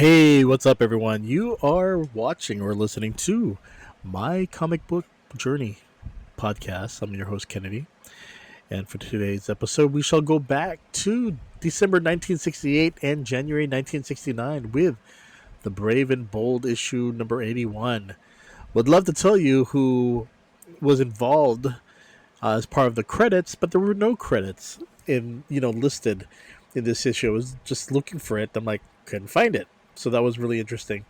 Hey, what's up, everyone? You are watching or listening to my comic book journey podcast. I'm your host, Kennedy. And for today's episode, we shall go back to December 1968 and January 1969 with the Brave and Bold issue number 81. Would love to tell you who was involved as part of the credits, but there were no credits listed in this issue. I was just looking for it. I'm like, couldn't find it. So that was really interesting.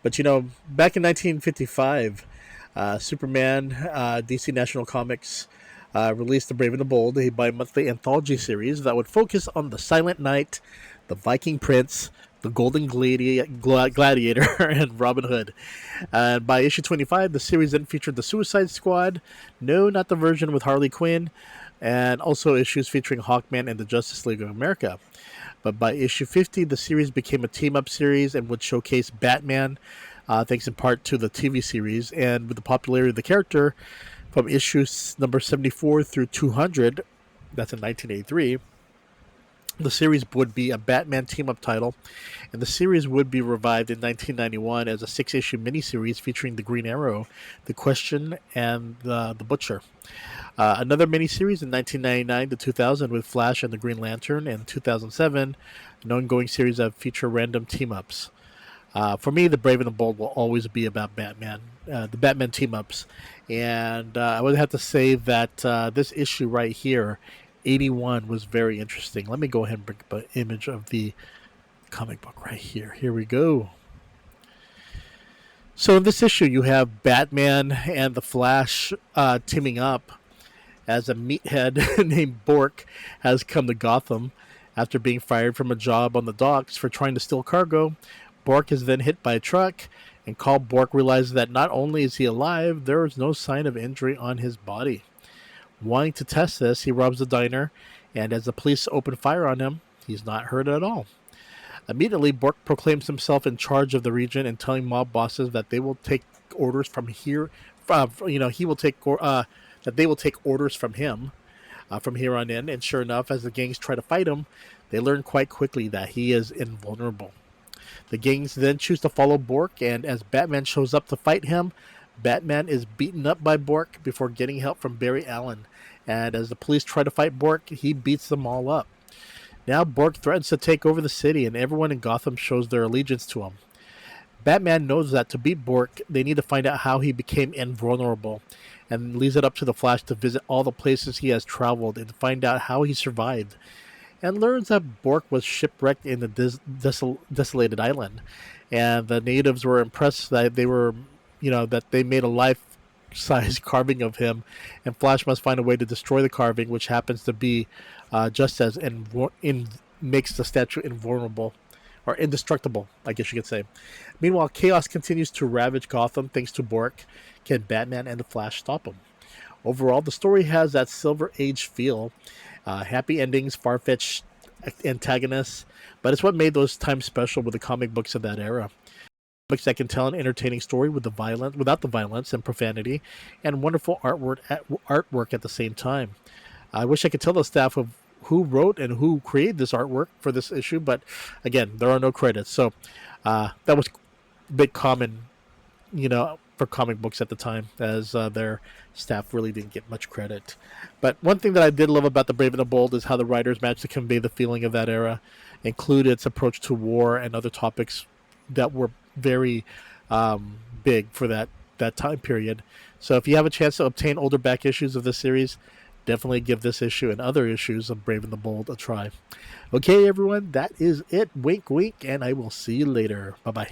But back in 1955, Superman, DC National Comics released The Brave and the Bold, a bi-monthly anthology series that would focus on the Silent Knight, the Viking Prince, the Golden Gladiator, and Robin Hood. And by issue 25, the series then featured the Suicide Squad, no, not the version with Harley Quinn, and also issues featuring Hawkman and the Justice League of America. But by issue 50, the series became a team-up series and would showcase Batman, thanks in part to the TV series. And with the popularity of the character, from issues number 74 through 200, that's in 1983, the series would be a Batman team-up title, and the series would be revived in 1991 as a 6-issue miniseries featuring the Green Arrow, the Question, and the Butcher. Another miniseries in 1999 to 2000 with Flash and the Green Lantern, and 2007, an ongoing series of feature random team-ups. For me, The Brave and the Bold will always be about Batman, the Batman team-ups. And I would have to say that this issue right here, 81, was very interesting. Let me go ahead and bring up an image of the comic book right here. Here we go. So in this issue, you have Batman and the Flash teaming up as a meathead named Bork has come to Gotham after being fired from a job on the docks for trying to steal cargo. Bork is then hit by a truck, and Carl Bork realizes that not only is he alive, there is no sign of injury on his body. Wanting to test this, he robs a diner, and as the police open fire on him, he's not hurt at all. Immediately, Bork proclaims himself in charge of the region and telling mob bosses that they will take orders from here. That they will take orders from him from here on in. And sure enough, as the gangs try to fight him, they learn quite quickly that he is invulnerable. The gangs then choose to follow Bork, and as Batman shows up to fight him, Batman is beaten up by Bork before getting help from Barry Allen. And as the police try to fight Bork, he beats them all up. Now Bork threatens to take over the city, and everyone in Gotham shows their allegiance to him. Batman knows that to beat Bork, they need to find out how he became invulnerable, and leaves it up to the Flash to visit all the places he has traveled and find out how he survived, and learns that Bork was shipwrecked in the desolated island, and the natives were impressed that they made a life-size carving of him, and Flash must find a way to destroy the carving, which happens to be just as makes the statue invulnerable. Or indestructible, I guess you could say. Meanwhile, chaos continues to ravage Gotham thanks to Bork. Can Batman and the Flash stop him? Overall, the story has that Silver Age feel. Happy endings, far-fetched antagonists, but it's what made those times special with the comic books of that era. Books that can tell an entertaining story without the violence and profanity, and wonderful artwork at the same time. I wish I could tell the staff of who wrote and who created this artwork for this issue, but again, there are no credits. So that was a bit common, for comic books at the time, as their staff really didn't get much credit. But one thing that I did love about The Brave and the Bold is how the writers managed to convey the feeling of that era, include its approach to war and other topics that were very big for that time period. So if you have a chance to obtain older back issues of this series, definitely give this issue and other issues of Brave and the Bold a try. Okay, everyone, that is it. Wink, wink, and I will see you later. Bye-bye.